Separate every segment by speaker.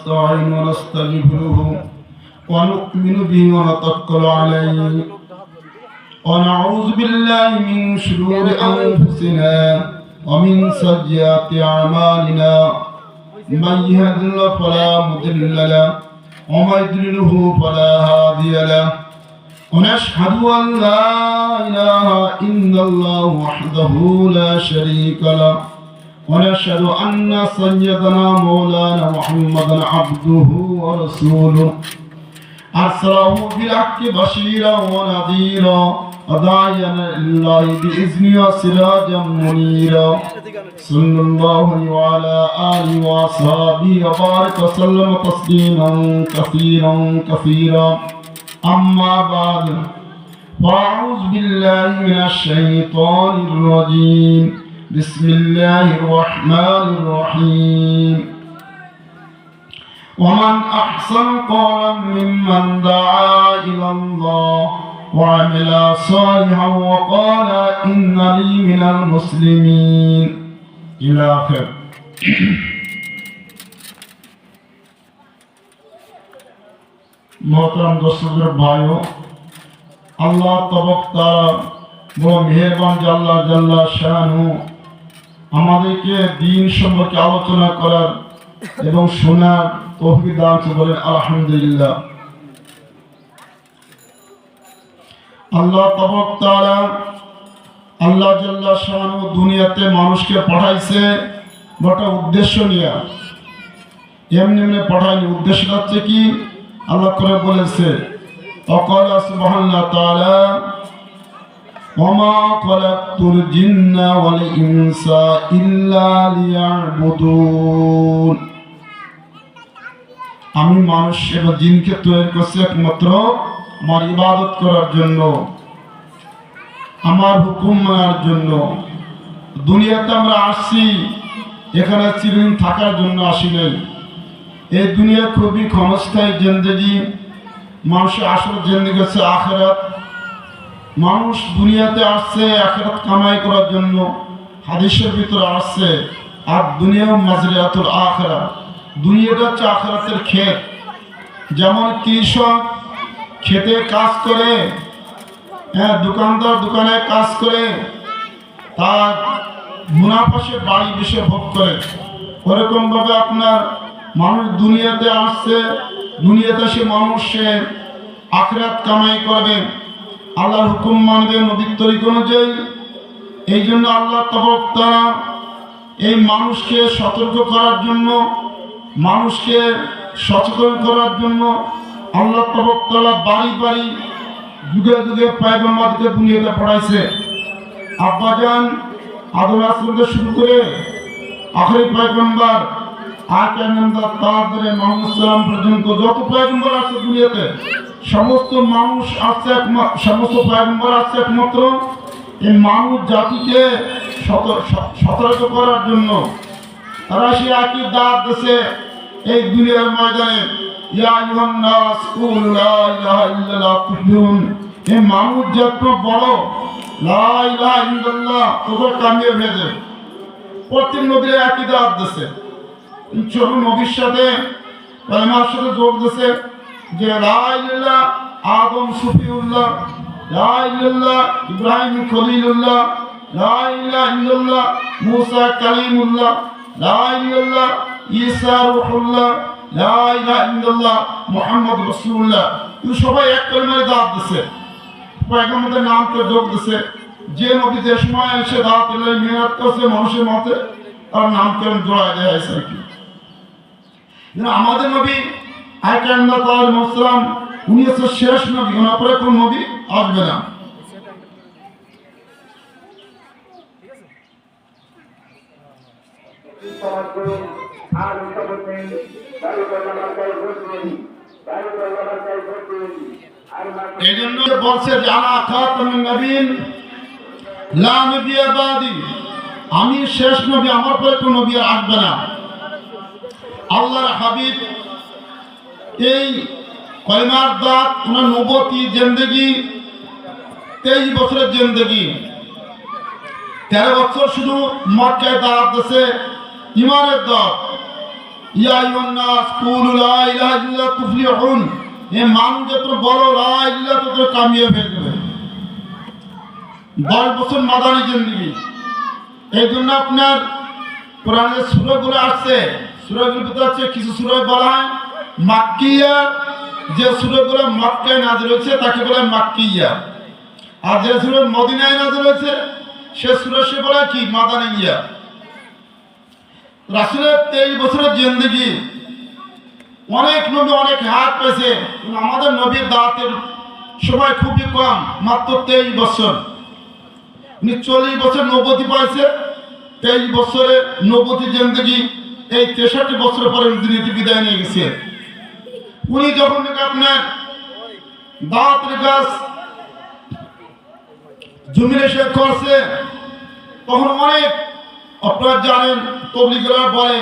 Speaker 1: ونستعين ونستغفره ونؤمن به ونتوكل عليه ونعوذ بالله من شرور أنفسنا ومن سيئات أعمالنا من يهد الله فلا مضل له ومن يضلله فلا هادي له ونشهد أن لا إله إلا الله وحده لا شريك له ونشهد أن سيدنا مولانا محمدا عبده ورسوله أرسله بالحق بشيرا ونذيرا وداعيا إلى الله بإذنه وسراجا منيرا صلى الله عليه وعلى آله وصحبه وبارك وسلم تسليما كثيرا أما بعد فأعوذ بالله من الشيطان الرجيم بسم الله الرحمن الرحيم ومن أحسن قولا ممن دعا إلى الله وعمل صالحا وقال إنني من المسلمين إلى آخر मोहतरम दोस्तों भाइयों अल्लाह तबारक ताआला বড় মেহেরবান আল্লাহ জাল্লা শানু আমাদেরকে দ্বীন সম্পর্কে আলোচনা করার এবং শোনার তৌফিক দান করেন আলহামদুলিল্লাহ। আল্লাহ তাবারক তাআলা আল্লাহ জাল্লা শানু দুনিয়াতে মানুষকে পাঠাইছে বড় উদ্দেশ্য নিয়ে, এমনি এমনি পাঠায়নি। উদ্দেশ্যটা হচ্ছে কি আল্লাহ করে বলেছে অকাল সুবহানাল্লাহ তাআলা ওমা খলাকতুল জিন্না ওয়াল ইনসা ইল্লা লিয়াবুদুন। আমি মানুষ এবং জিনকে তৈরি করছি একমাত্র আমার ইবাদত করার জন্য, আমার হুকুম মানার জন্য। দুনিয়াতে আমরা আসছি এখানে চিরদিন থাকার জন্য আসি নাই। এই দুনিয়া খুবই ক্ষণস্থায়ী জিন্দেগি। মানুষের আসল জিন্দেগি হচ্ছে আখিরাত। মানুষ দুনিয়াতে আসছে আখিরাত কামাই করার জন্য। হাদিসের ভিতরে আসছে আর দুনিয়া মাজরিয়াতুল আখিরা, দুনিয়াটা হচ্ছে আখিরাতের ক্ষেত। যেমন কৃষক খেতে কাজ করে, দোকানদার দোকানে কাজ করে, তার মুনাফা সে বাড়ি বেশি ভোগ করে। ওরকম ভাবে আপনার মানুষ দুনিয়াতে আসছে, দুনিয়াতে সে মানুষে আখিরাত কামাই করবে, আল্লাহর হুকুম মানবে নবীর তরিকা অনুযায়ী। এই জন্য আল্লাহ তাবারক তাআলা এই মানুষকে সতর্ক করার জন্য, মানুষকে সচেতন করার জন্য আল্লাহ তাবারক তাআলা বাড়ি বাড়ি যুগে যুগে পয়গম্বরকে দুনিয়াতে পাঠাইছে। আব্বাজান আদম রাসূলকে শুরু করে আখেরি পয়গম্বর পর্যন্ত যত পয়গম্বর আছে দুনিয়াতে, সমস্ত মানুষ আছে, সমস্ত পয়গম্বর আছে একমাত্র এই মানুষ জাতিকে সতর্ক করার জন্য। তারা সে একই দাওয়াত দিয়েছে এই দুনিয়ার ময়দানে, ইয়া আইয়ুহান নাস কুলু লা ইলাহা ইল্লাল্লাহ তুফলিহুন। এই মানুষ যত বড় লা ইলাহা ইল্লাল্লাহ তোদের কামিয়ে ভেজে। প্রত্যেক নবীর একই দাওয়াত দিয়েছে। ছোট নবীর সাথে আমার সাথে যোগ দিয়েছে যে লা ইলাহা আদম সুফিউল্লাহ, লা ইলাহা ইব্রাহিম খলিলুল্লাহ, লা ইলাহা ইল্লাল্লাহ মুসা কালিমুল্লাহ, লা ইলাহা ঈসা রূহুল্লাহ, লা ইলাহা ইল্লাল্লাহ মুহাম্মদ রাসূলুল্লাহ। এই সবাই এক কলমায় দাওয়াত দিয়েছে, পয়গম্বরের নামকে যোগ দিয়েছে। যে নবী যে সময় এসে দাওয়াত দিলেন মেহনত করছে মানুষের মতে, তার নামকরণ জোড়ায় দেওয়া হয়েছে আর কি। আমাদের নবী আলাইহিসসালাম উনি হচ্ছে শেষ নবী, ওনার পরে কোন নবী আসবে না। এই জন্য বলছে যে আনা খাতামুন নবীন লা নবিয়্যা বাদি, আমি শেষ নবী, আমার পরে কোন নবী আসবে না। আল্লাহর হাবিব এই কলিমার দাওয়াত, ওনার নবুয়তি জিন্দেগি 23 বছরের জিন্দেগি। 13 বছর শুধু মক্কায় দাওয়াত দিয়েছে, ইমানের দাওয়াত। ইয়া আইয়ুহান নাস কুলু লা ইলাহা ইল্লাল্লাহ তুফলিহুন, এ মানুষ যত বলো লা ইলাহা তত কামিয়াব হয়ে যাবে। 10 বছর মাদানী জিন্দেগি। এই জন্য আপনার কোরআনের সূরাগুলো আসছে, সূরাগুলোর ভিতরে আছে কিছু সূরা বলা হয় মাক্কিয়া, যে সূরাগুলো মক্কায় নাযিল হয়েছে তাকে বলে মাক্কিয়া, আর যে সূরা মদিনায় নাযিল হয়েছে সে সূরা সে বলে কি মাদানিয়া। রাসূলের 23 বছরের জিন্দেগি, অনেক নবী অনেক হাত পেয়েছে, আমাদের নবীর দাওয়াতের সময় খুবই কম, মাত্র 23 বছর। উনি 40 বছর নবুয়তি পাইছে, 23 বছরে নবুয়তি জিন্দেগি, এই 63 বছর পরে দুনিয়াতে বিদায় নিয়ে গেছে। উনি যখন আপনার দাওয়াতের কাজ জমিনে সে করছে, তখন অনেক আপনারা জানেন তবলিগরা বলে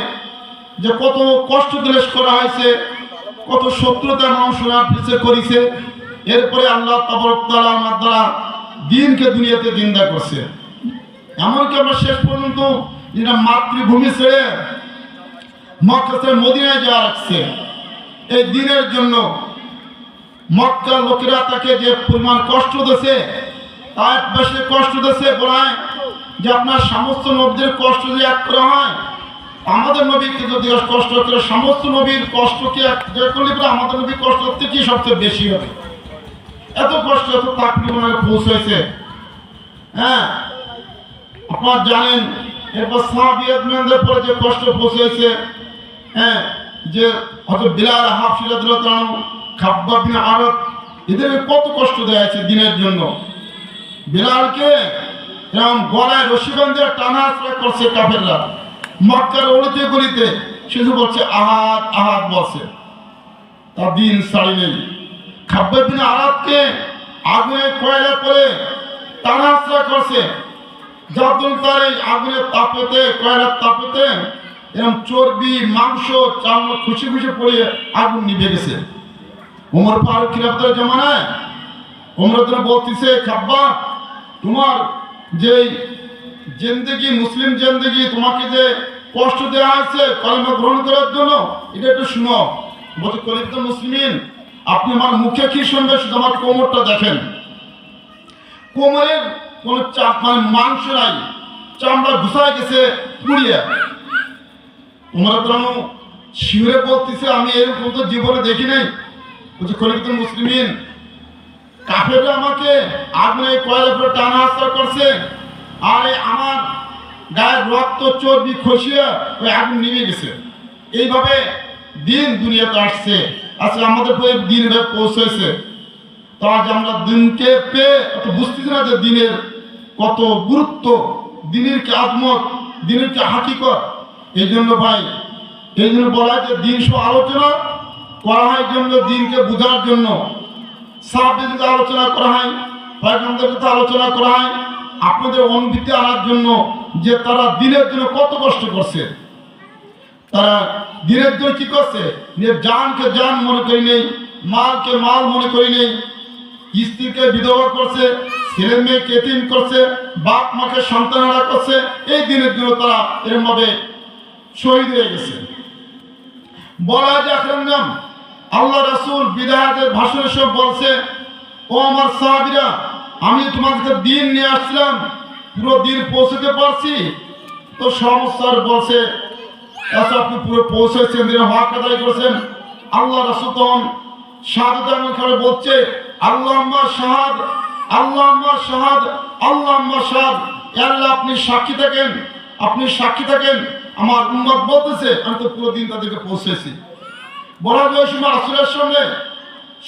Speaker 1: যে কত কষ্ট ক্লেশ করা হয়েছে, কত শত্রুতা মানুষরা পিছিয়ে করেছে, এরপরে আল্লাহ তাবারক তাআলা আমার দ্বারা দিনকে দুনিয়াতে জিন্দা করছে। এমনকি আমরা শেষ পর্যন্ত যেটা মাতৃভূমি ছেড়ে মক্কা ছেড়ে মদিনায় যাওয়া রাখছে এই দিনের জন্য। মক্কার লোকেরা তাকে যে পরিমাণ কষ্ট দিয়েছে, তার বেশি কষ্ট দিয়েছে বলায় যে আপনার সমস্ত নবীদের কষ্ট যদি এক করা হয়, আমাদের নবীকে যদি কষ্ট করে সমস্ত নবীর কষ্টকে এক করলে আমাদের নবীর কষ্ট থেকে সবচেয়ে বেশি হবে। এত কষ্ট, এত তাকলিফ পৌঁছেছে। হ্যাঁ, আপনারা জানেন এরপর সাহাবীদের পরে যে কষ্ট পৌঁছেছে, হ্যাঁ, যে হয়তো বিলাল হাবশী রাদিয়াল্লাহু আনহু, খাব্বাব বিন আরাত, এদেরকে কত কষ্ট দেয়া হয়েছে দিনের জন্য। বিলালকে এরকম গলায় রশি বাঁধে টানা আশ্রয় করছে কাফেররা, মক্কার অলিতে গলিতে শুধু বলছে আহাদ আহাদ বলছে, তার দিন ছাড়ি নেই। খাব্বাব বিন আরাতকে আগুনে কয়লা করে টানা আশ্রয় করছে, যখন তার এই আগুনের তাপেতে কয়লার তাপেতে এরকম চর্বি মাংস চামড়া খুশি খুশি পড়ে আগুন নিভে গেছে। ওমর ফারুক খিলাফতের জামানায় ওমর বলতেছে, খাব্বাব তোমার যে জিন্দেগি, মুসলিম জিন্দেগি, তোমাকে যে কষ্ট দেওয়া হয়েছে কালেমা গ্রহণ করার জন্য, এটা একটু শুনো। বলছে খলিফাতুল মুসলিমিন, আপনি আমার মুখে কি শুনবেন, শুধু আমার কোমরটা দেখেন। কোমরের কোন চাপ মানে মাংস নাই, চামড়া ঘুষায় গেছে পুড়িয়ে। ওমর শিউরে বলতেছে, আমি এরকম তো জীবনে দেখি নাই। বলছে খলিফাতুল মুসলিমিন, কাফেররা আমাকে আগুনে কয়লা করে টানা আশ্রয় করছে, আর আমার গায়ের রক্ত চর্বি খসিয়ে ওই আগুন নিভে গেছে। এইভাবে দিন দুনিয়াতে আসছে, আজকে আমাদের দিন পৌঁছেছে। তো আজ আমরা দিনকে পেয়ে বুঝতেছি না যে দিনের কত গুরুত্ব, দিনের কি আজমত, দিনের কি হাকিকত। এই জন্য ভাই, এই জন্য বলা হয় যে দিন সব আলোচনা করা হয় জন্য, দিনকে বোঝার জন্য। সাহাবীদের আলোচনা করা হয়, পয়গম্বরদের কথা আলোচনা করা হয় আপনাদের অনুভূতি আনার জন্য, যে তারা দিনের জন্য কত কষ্ট করছে। তারা দিনের জন্য কি করছে, নিজের জানকে জান মনে করি নেই, মালকে মাল মনে করি নেই, স্ত্রীকে বিধবা করছে, ছেলে মেয়েকে এতিম করছে, বাপ মাকে সন্তানহারা করছে। এই দিনের জন্য তারা এরকমভাবে শহীদ হয়ে গেছে। বলা যে আকরাম আল্লাহ রাসূল বিদায়ের ভাষণে সব বলছে, ও আমার সাহাবীরা, আমি তোমাদেরকে দিন নিয়ে আসলাম, পুরো দিন পৌঁছতে পারছি তো সমস্যার বলছে, আচ্ছা আপনি পুরো পৌঁছেছেন, দিনে হক আদায় করেছেন। আল্লাহ রাসূল তখন শাহাদাত করে বলছে, আল্লাহুম্মা শাহাদ, আল্লাহুম্মা শাহাদ, আল্লাহুম্মা শাহাদ। আল্লাহ আপনি সাক্ষী থাকেন, আপনি সাক্ষী থাকেন, আমার উম্মত বলতেছে আমি তো পুরো দিন তাদেরকে পৌঁছেছি। বলা যায় ওই সময় রাসূলের সঙ্গে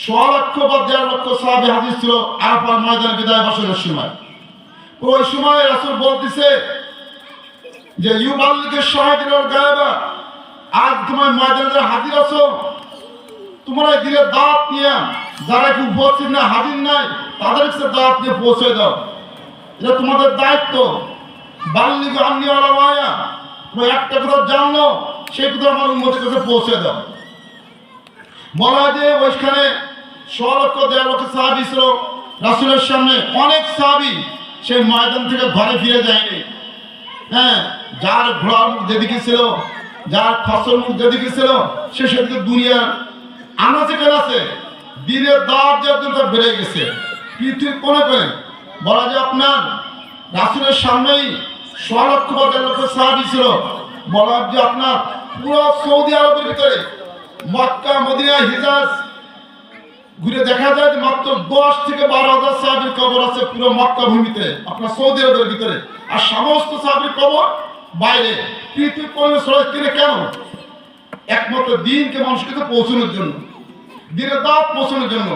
Speaker 1: 100 লক্ষ বা 1.5 লক্ষ সাহাবী হাজির ছিল আরাফার ময়দানে বিদায় ভাষণের সময়। ওই সময় রাসূল বলতেছে যে ইউবাল্লিগু শাহিদুল গায়বা, আজ তোমার ময়দানে যারা হাজির আছো, তোমরা এই দিনের দাওয়াত নিয়ে যারা কি উপস্থিত না হাজির নাই তাদের কাছে দাওয়াত নিয়ে পৌঁছে দাও, এটা তোমাদের দায়িত্ব। বাল্লিগু আন্নী ওয়ালা ওয়ায়া, তুমি একটা কথা জানলো সেই কথা আমার উম্মতের কাছে পৌঁছে দাও। বলা যে ওইখানে 100 লক্ষ 1.5 লক্ষ সাহাবী ছিল রাসূলের সামনে, অনেক সাহাবী সেই ময়দান থেকে ঘরে ফিরে যায়নি। হ্যাঁ, যার ঘোড়ার মুখ যেদিকে ছিল যার ফসল মুখ যেদিকে ছিল সে সেদিকে দুনিয়ার আনাচে কানাচে দিনের দাওয়াত দেওয়ার জন্য বেড়ে গেছে। পৃথিবীর কোনে কোনে বলা যায় আপনার রাসূলের সামনেই 100 লক্ষ বা 1.5 লক্ষ সাহাবী ছিল। বলা যে আপনার পুরো সৌদি আরবের ভিতরে মক্কা মদিনা হিজাজ ঘুরে দেখা যায় যে মাত্র 10 থেকে 12,000 সাহাবীর কবর আছে পুরো মক্কা ভূমিতে আপনার সৌদি আরবের ভিতরে, আর সমস্ত সাহাবীর কবর বাইরে। পৃথিবীর কোন ছড়ায় কিনে কেন? একমাত্র দিনকে মানুষকে পৌঁছানোর জন্য, দিনের দাওয়াত পৌঁছানোর জন্য।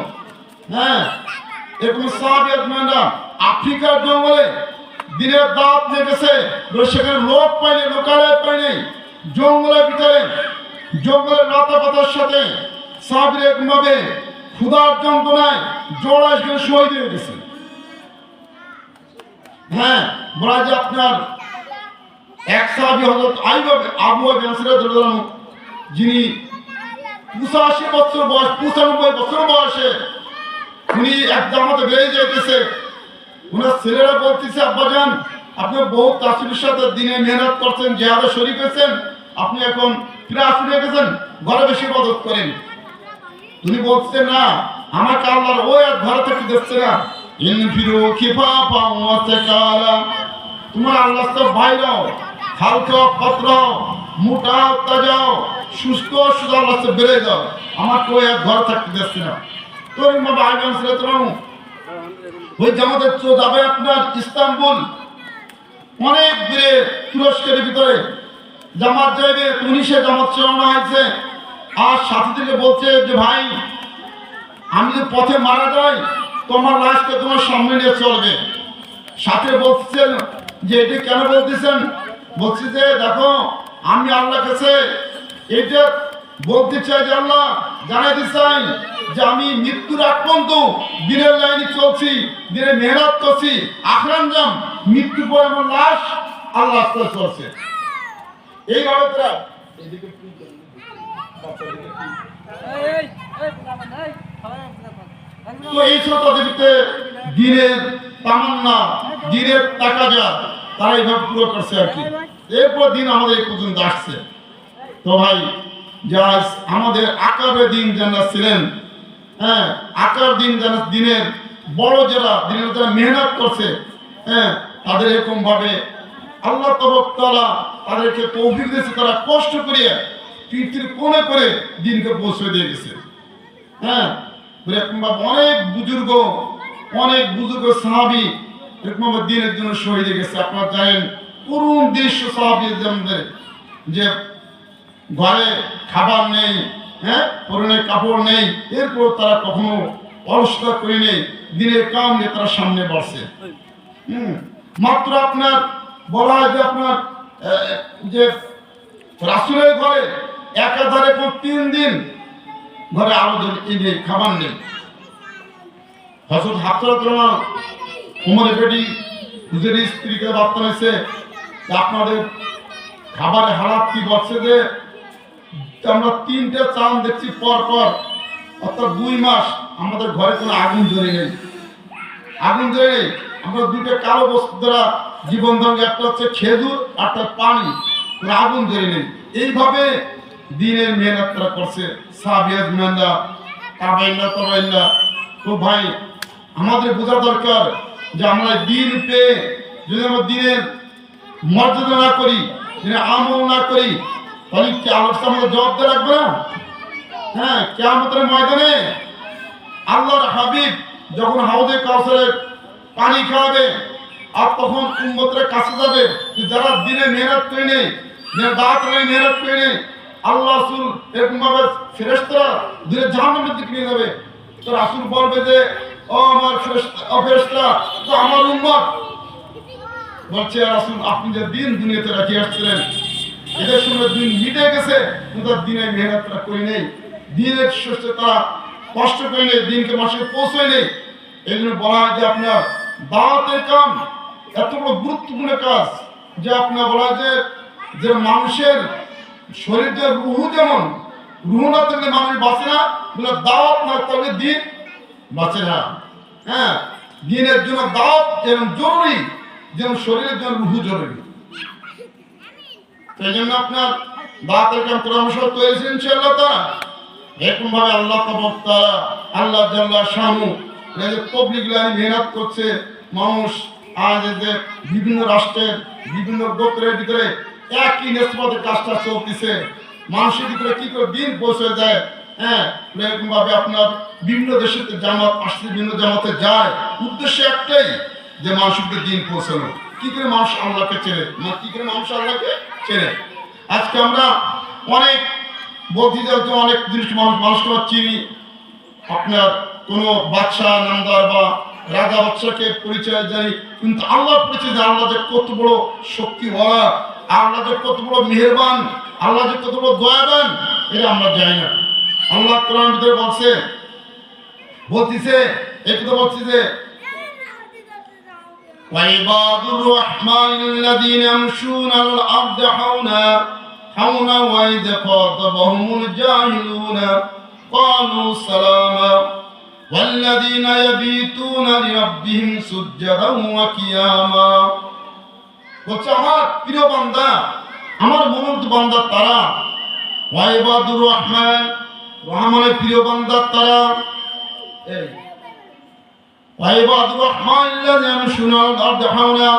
Speaker 1: হ্যাঁ, এরকম সাহাবী আজমানরা আফ্রিকার জঙ্গলে দিনের দাওয়াত নিয়ে গেছে, সেখানে লোক পায়নি, লোকালয় পায়নি, জঙ্গলের ভিতরে জঙ্গলের লতা পাতার সাথে সাহাবীরা এরকমভাবে ক্ষুধার যন্ত্রণায় জড়ায় সেখানে শহীদ হয়ে গেছে। হ্যাঁ, বলা যায় আপনার এক সাহাবী হযরত আবু আইয়ুব আনসারী, যিনি 85 বছর বয়স, 95 বছর বয়সে উনি এক জামাতে বেড়ে যেতেছে। উনার ছেলেরা বলতেছে, আব্বাজান আপনি বহু তাসিরের সাথে দিনে মেহনত করছেন, জিহাদে শরীক হয়েছেন, আপনি এখন ফিরে আসলে গেছেন, ঘরে বেশি ইবাদত করেন। উনি বলছেন না, আমাকে আল্লাহর ওই এক ঘরে থেকে দিচ্ছে না, ইনফিরু খিফাফা ওয়া সাকালা, তোমরা আল্লাহ তো বাইরাও, হালকা পাতলাও, মোটাও তাজাও, সুস্থ সুস্থ আল্লাহ তো বেড়ে যাও, আমাকে ওই এক ঘরে থাকতে দিচ্ছে না। তোর মা আইমান ছিল তো ওই জামাতে যাবে আপনার ইস্তাম্বুল, অনেক দূরে তুরস্কের ভিতরে জামাত যাবে, তুনিশে জামাত চালানো হয়েছে। আর সাথী থেকে বলছে যে ভাই আমি যদি পথে মারা যাই তোমার লাশকে তোমার সামনে নিয়ে চলবে। সাথে বলছেন যে এটি কেন বলতেছেন? বলছি যে দেখো আমি আল্লাহর কাছে এটা বলতে চাই যে আল্লাহ জানাইতে চাই যে আমি মৃত্যুর আগ পর্যন্ত দিনের লাইনে চলছি, দিনে মেহনত করছি, আখরান যাম, মৃত্যু পরে আমার লাশ আল্লাহ রাস্তায় চলছে। এইভাবে তারা তো এই ছিল তাদেরকে দিনের তামান্না, দিনের তাকাজা, তারা এইভাবে পুরো করছে আর কি। এরপর দিন আমাদের এই পর্যন্ত আসছে। তো ভাই যা আমাদের আকারে দিন যারা ছিলেন, হ্যাঁ আকার দিন যারা দিনের বড় যারা দিনের যারা মেহনত করছে, হ্যাঁ তাদের এরকম ভাবে আল্লাহ তাআলা তাদেরকে তৌফিক দিয়েছে, তারা কষ্ট করে পৃথিবীর কোণে করে দিনকে পৌঁছে দিয়ে গেছে। হ্যাঁ এরকম ভাবে অনেক বুজুর্গ সাহাবী এরকম ভাবে দিনের জন্য শহীদ হয়ে গেছে। আপনারা জানেন করুণ দৃশ্য সাহাবীদের যে ঘরে খাবার নেই, হ্যাঁ পরনে কাপড় নেই, এরপর তারা কখনো অলসতা করে নেই, দিনের কাম নিয়ে তারা সামনে বাড়ছে। মাত্র আপনার বলা হয় যে আপনার যে রাসূলের ঘরে একাধারে 3 দিন ঘরে আলো নেই, খাবার নেই। হযরত হাফসা রাদিয়াল্লাহু উমরের বেটি নিজের স্ত্রীকে বার্তা হয়েছে আপনাদের খাবারের হালাত কি বলছে যে আমরা 3টে চাঁদ দেখছি পর পর, অর্থাৎ 2 মাস আমাদের ঘরে কোনো আগুন জ্বলে নেই, আমরা 2টা কালো বস্তু দ্বারা জীবন ধারণ, একটা হচ্ছে খেজুর আর একটা পানি, আগুন জ্বলে নেই। এইভাবে দিনের মেহনত তারা করছে সাহাবী আজমানরা, তাবাইনা। তো ভাই আমাদের বোঝা দরকার যে আমরা দিন পেয়ে যদি আমরা দিনের মর্যাদা না করি, দিনের আমল না করি, তাহলে কি আল্লাহ আমাদের জবাব দিয়ে রাখবে না? হ্যাঁ, কিয়ামতের ময়দানে আল্লাহর হাবিব যখন হাউজে কাউসারের পানি খাওয়াবে আর তখন উম্মতের কাছে যাবে, যারা দিনে মেহনত করে নেই, দিনের দাওয়াত নিয়ে মেহনত করে নেই, আল্লাহ রাসূল এরকম ভাবে ফেরেশতারা দিনে জাহান্নামের দিকে নিয়ে যাবে। তো রাসূল বলবে যে ও আমার ফেরেশতা, তো আমার উম্মত বলছে রাসূল আপনি যে দিন দুনিয়াতে রাখি আসছিলেন এদের সঙ্গে দিন মিটে গেছে, কিন্তু দিনে মেহনতটা করে নেই, দিনের শেষে তারা কষ্ট করে নেই, দিনকে মানুষকে পৌঁছায় নেই। এই জন্য বলা হয় যে আপনার দাওয়াতের কাম এত বড় গুরুত্বপূর্ণ কাজ যে আপনার বলা হয় যে মানুষের শরীরের রুহু যেমন, রুহু না থাকলে মানুষ বাঁচে না, দাওয়াত না থাকলে দিন বাঁচে না। হ্যাঁ, দিনের জন্য দাওয়াত যেমন জরুরি, যেমন শরীরের জন্য রুহু জরুরি। সেই জন্য আপনার দাঁতের কাম পরামর্শ করেছেন ইনশাআল্লাহ তাআলা। এরকম ভাবে আল্লাহ তাআলা আল্লাহ জাল্লা শানু এই যে পাবলিক লাইন মেহনত করছে মানুষ আজ যে বিভিন্ন রাষ্ট্রের বিভিন্ন গোত্রের ভিতরে একই নিষ্পত্তি কাজটা চলতেছে মানুষের ভিতরে কি করে দিন পৌঁছে যায়। হ্যাঁ, এরকম ভাবে আপনার বিভিন্ন দেশের জামাত আসছে, বিভিন্ন জামাতে যায়, উদ্দেশ্য একটাই যে মানুষকে দিন পৌঁছানো। কি করে মানুষ আল্লাহকে চেনে, কি করে মানুষ আল্লাহকে চেনে। আজকে আমরা অনেক বলতে যাচ্ছি অনেক জিনিস মানুষকে চিনি। আপনার কোনো বাদশাহ নামদার বা রাজা বাদশাকে পরিচয় জানি, কিন্তু আল্লাহ পরিচয় জানি আল্লাহ যে কত বড় শক্তিওয়ালা, আল্লাহ যে কত বড় মেহেরবান, আল্লাহ যে কত বড় দয়াবান, এটা আমরা জানি না। আল্লাহ কোরআনের ভিতরে বলতেছে একটু বলতেছে وعباد الرحمن الذين يمشون على الأرض حونا وإذا خاطبهم الجاهلون قالوا سلاما والذين يبيتون لربهم سجدا وقياما। বলছে আমার প্রিয় বান্দা, আমার মনোনীত বান্দা তারা, ওয়াইবাদুর রহমান, রহমানের প্রিয় বান্দা তারা, এই ওয়াইবাদুর রহমান আল্লাযীনা ইয়ামশুনা আলাল আরদি হাওনা,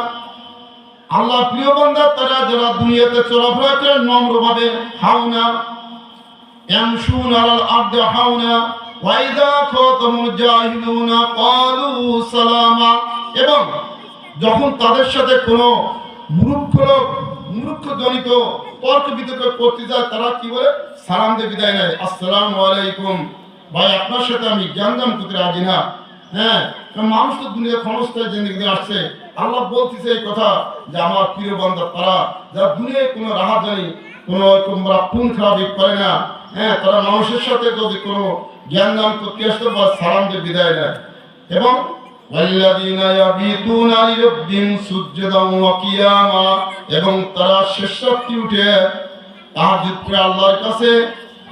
Speaker 1: আল্লাহ প্রিয় বান্দা তারা যারা দুনিয়াতে চলাফেরা করে নম্রভাবে, হাওনা ইয়ামশুনা আলাল আরদি হাওনা ওয়া ইযা খাতামুল জাহিলুনা ক্বালু সালামা, এবং যখন তাদের সাথে কোনো মূর্খজনিত তর্ক বিতর্ক করতে যায় তারা কি বলে, সালাম দিয়ে বিদায় নেয়, আসসালামু আলাইকুম, ভাই আপনার সাথে আমি জ্ঞান করতে রাজি না। হ্যাঁ, মানুষ তো দুনিয়া ক্ষণস্থায়ী জিন্দেগিতে আসছে। আল্লাহ বলতেছে এই কথা যে আমার প্রিয় বান্দা তারা যারা দুনিয়ায় কোনো রাহা জানি কোনো খুন খারাপি করে না, হ্যাঁ, তারা মানুষের সাথে যদি কোনো জ্ঞান করতে আসতে বা সালাম দিয়ে বিদায় নেয়, এবং এবং তারা শেষ রাত্রি উঠে তাহাজ্জুদ করে আল্লাহর কাছে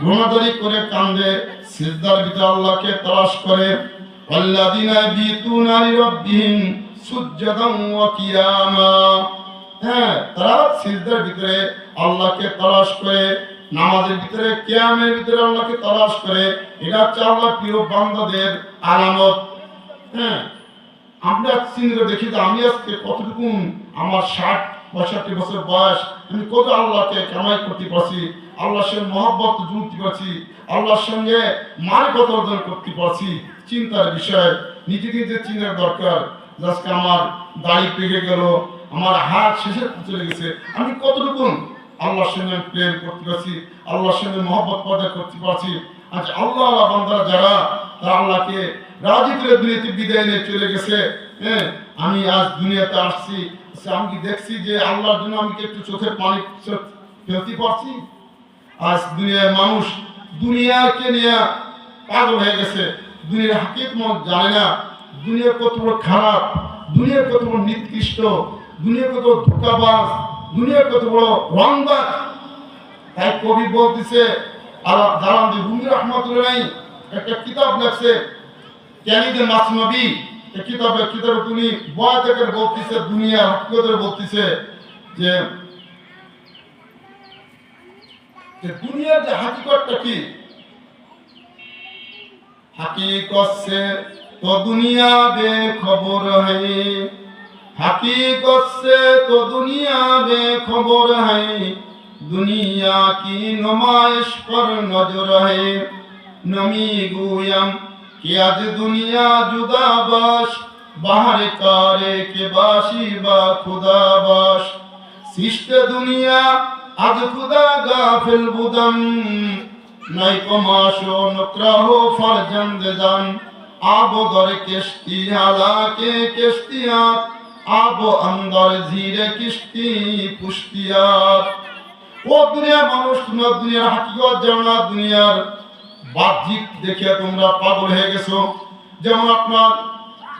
Speaker 1: রোনাদারি করে কান্দে, সিজদার ভিতরে আল্লাহকে তালাশ করে। হ্যাঁ, তারা সিজদার ভিতরে আল্লাহকে তালাশ করে, নামাজের ভিতরে কিয়ামের ভিতরে আল্লাহকে তালাশ করে। এটা হচ্ছে আল্লাহর প্রিয় বান্দাদের আলামত। হ্যাঁ, আমরা চিন্তা দেখি যে আমি আজকে কতটুকু আমার 60-65 বছর বয়স, আমি কত আল্লাহকে কামাই করতে পারছি, আল্লাহর সঙ্গে মহব্বত জুড়তে পারছি, আল্লাহর সঙ্গে মারিফত অর্জন করতে পারছি। চিন্তার বিষয়, নিজেকে যে চিন্তার দরকার, আজকে আমার দাড়ি পেকে গেল, আমার হাত শেষে চলে গেছে, আমি কতটুকু আল্লাহর সঙ্গে প্রেম করতে পারছি, আল্লাহর সঙ্গে মহব্বত পয়দা করতে পারছি। আচ্ছা, আল্লাহ বান্দারা যারা তারা আল্লাহকে রাজি করে দুনিয়াতে বিদায় নিয়ে চলে গেছে, হ্যাঁ, আমি আজ দুনিয়াতে আসছি, আমি কি দেখছি যে আল্লাহর জন্য আমি কি একটু চোখের পানি ফেলতে পারছি? আজ দুনিয়ার মানুষ দুনিয়াকে নিয়ে পাগল হয়ে গেছে, দুনিয়ার হাকিকত জানে না, দুনিয়া কত বড় খারাপ, দুনিয়া কত বড় নিকৃষ্ট, দুনিয়া কত ধোঁকাবাজ, দুনিয়া কত বড় রংবাজ। তাই কবি বলতেছে, জালালউদ্দিন রুমি রাহমাতুল্লাহ একটা কিতাব লেখছে ক্যানিদের মাসনবী, এই কিতাবে তুমি বয়াতের বলতেছে, দুনিয়ার হাকিকতের বলতেছে যে দুনিয়ার যে হাকিকতটা কি, हकीकत से तो दुनिया बेखबर है, हकीकत से तो दुनिया बेखबर है, दुनिया की नुमाइश पर नजर है। नमी गुयम कि आज दुनिया जुदा बाश, बाहर कारे के बाशी बा खुदा बाश, सिश्ते दुनिया आज खुदा गाफिल बुदम, नहीं कमाशो नकराहो फरजंद जान, आबो दर किश्ती हालाके किश्तियाँ, आबो अंदर झीरे किश्ती पुश्तियाँ। ও দুনিয়ার মানুষ, তোমরা দুনিয়ার হাকিকত জানো না, দুনিয়ার বাহ্যিক দেখে তোমরা পাগল হয়ে গেছো। যেমন আপনার